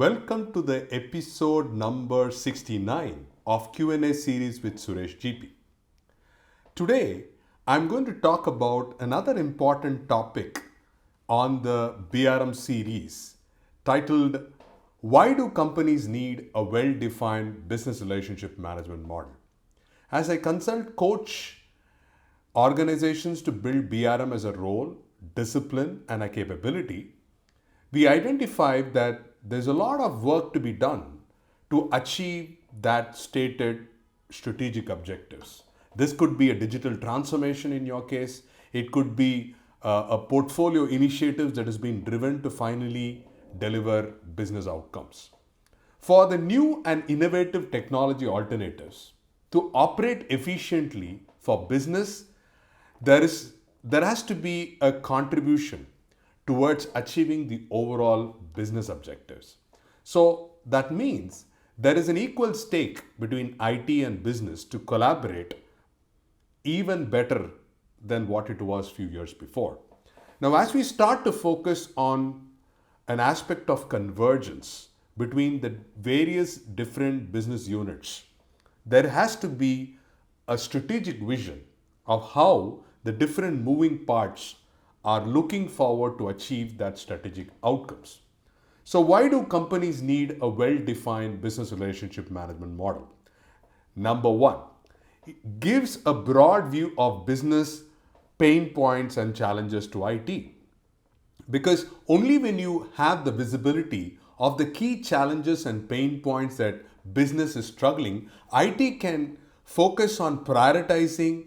Welcome to the episode number 69 of Q&A series with Suresh GP. Today, I'm going to talk about another important topic on the BRM series titled, Why Do Companies Need a Well-Defined Business Relationship Management Model? As I coach organizations to build BRM as a role, discipline, and a capability, we identified that there's a lot of work to be done to achieve that stated strategic objectives. This could be a digital transformation in your case. It could be a portfolio initiative that has been driven to finally deliver business outcomes. For the new and innovative technology alternatives to operate efficiently for business, there has to be a contribution towards achieving the overall business objectives. So that means there is an equal stake between IT and business to collaborate even better than what it was a few years before. Now, as we start to focus on an aspect of convergence between the various different business units, there has to be a strategic vision of how the different moving parts are looking forward to achieve that strategic outcomes. So why do companies need a well-defined business relationship management model? Number one, it gives a broad view of business pain points and challenges to IT. Because only when you have the visibility of the key challenges and pain points that business is struggling, IT can focus on prioritizing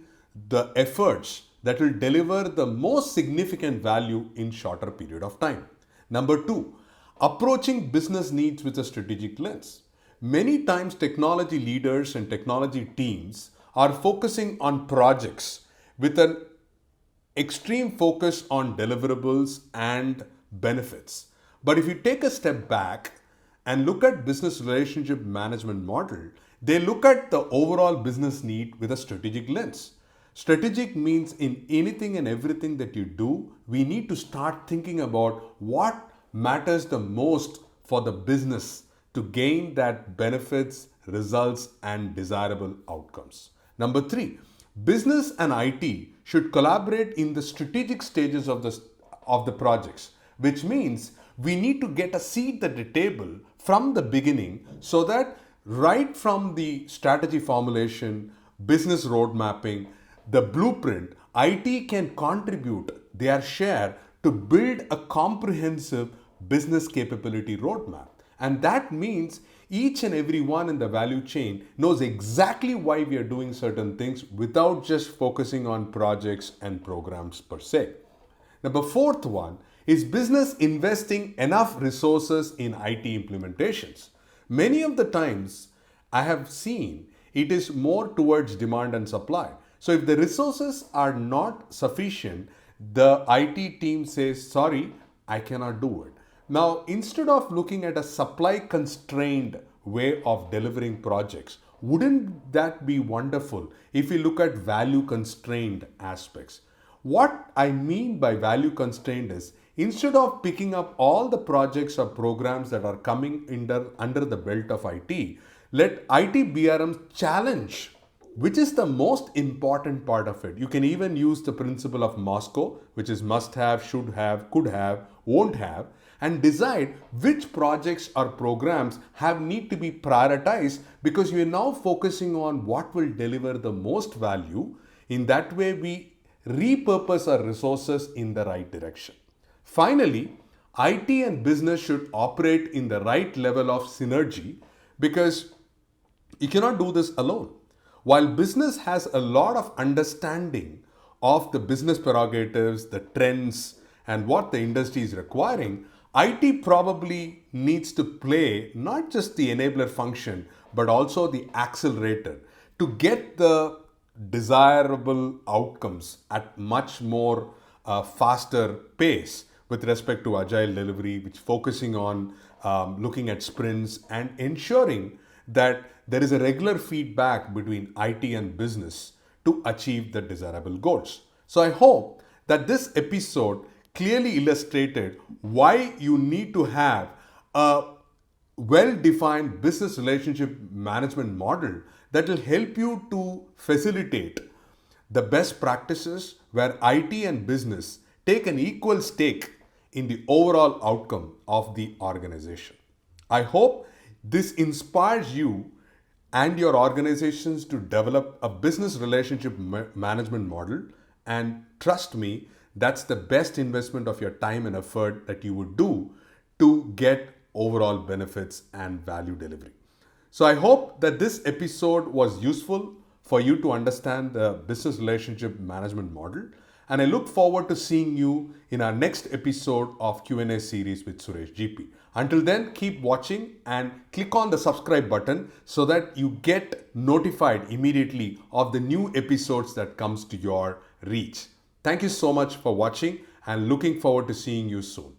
the efforts that will deliver the most significant value in shorter period of time. Number two, approaching business needs with a strategic lens. Many times technology leaders and technology teams are focusing on projects with an extreme focus on deliverables and benefits. But if you take a step back and look at business relationship management model, they look at the overall business need with a strategic lens. Strategic means in anything and everything that you do, we need to start thinking about what matters the most for the business to gain that benefits, results, and desirable outcomes. Number three, business and IT should collaborate in the strategic stages of the projects, which means we need to get a seat at the table from the beginning so that right from the strategy formulation, business road mapping, the blueprint, IT can contribute their share to build a comprehensive business capability roadmap. And that means each and every one in the value chain knows exactly why we are doing certain things without just focusing on projects and programs per se. Number fourth one is business investing enough resources in IT implementations. Many of the times I have seen it is more towards demand and supply. So if the resources are not sufficient, the IT team says, sorry, I cannot do it. Now, instead of looking at a supply constrained way of delivering projects, wouldn't that be wonderful if we look at value constrained aspects? What I mean by value constrained is instead of picking up all the projects or programs that are coming under the belt of IT, let IT BRMs challenge which is the most important part of it. You can even use the principle of Moscow, which is must have, should have, could have, won't have, and decide which projects or programs need to be prioritized because we are now focusing on what will deliver the most value. In that way, we repurpose our resources in the right direction. Finally, IT and business should operate in the right level of synergy because you cannot do this alone. While business has a lot of understanding of the business prerogatives, the trends, and what the industry is requiring, IT probably needs to play not just the enabler function, but also the accelerator to get the desirable outcomes at much more faster pace with respect to agile delivery, which focusing on looking at sprints and ensuring that there is a regular feedback between IT and business to achieve the desirable goals. So I hope that this episode clearly illustrated why you need to have a well-defined business relationship management model that will help you to facilitate the best practices where IT and business take an equal stake in the overall outcome of the organization. I hope this inspires you and your organizations to develop a business relationship management model. And trust me, that's the best investment of your time and effort that you would do to get overall benefits and value delivery. So I hope that this episode was useful for you to understand the business relationship management model, and I look forward to seeing you in our next episode of Q&A series with Suresh GP. Until then, keep watching and click on the subscribe button so that you get notified immediately of the new episodes that comes to your reach. Thank you so much for watching and looking forward to seeing you soon.